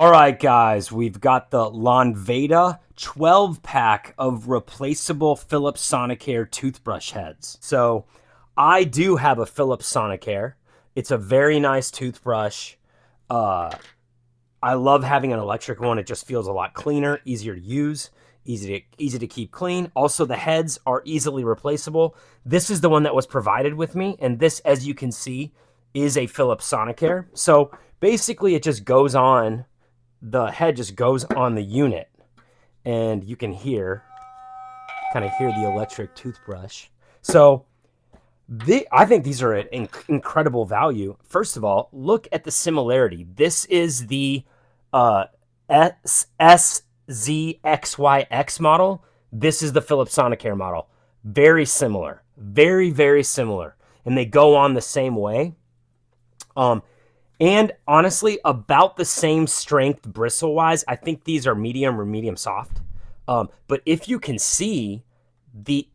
All right, guys, we've got the Lanveda 12-pack of replaceable Philips Sonicare toothbrush heads. So I do have a Philips Sonicare. It's a very nice toothbrush. I love having an electric one. It just feels a lot cleaner, easier to use, easy to keep clean. Also, the heads are easily replaceable. This is the one that was provided with me, and this, as you can see, is a Philips Sonicare. So basically, it just goes on. The head just goes on the unit, and you can kind of hear the electric toothbrush. So I think these are an incredible value. First of all, look at the similarity. This is the SZXYX model. This is the Philips Sonicare model. Very similar. Very, very similar. And they go on the same way. And honestly, about the same strength bristle-wise. I think these are medium or medium soft. But if you can see,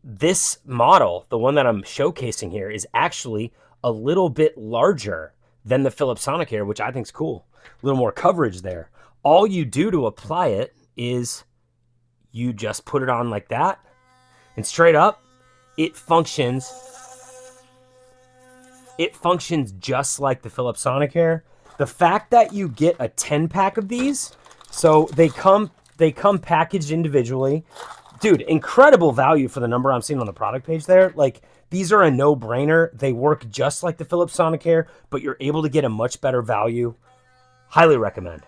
this model, the one that I'm showcasing here, is actually a little bit larger than the Philips Sonicare, which I think is cool. A little more coverage there. All you do to apply it is you just put it on like that, and straight up, it functions just like the Philips Sonicare. The fact that you get a 10-pack of these, so they come packaged individually. Dude, incredible value for the number I'm seeing on the product page there. Like, these are a no-brainer. They work just like the Philips Sonicare, but you're able to get a much better value. Highly recommend.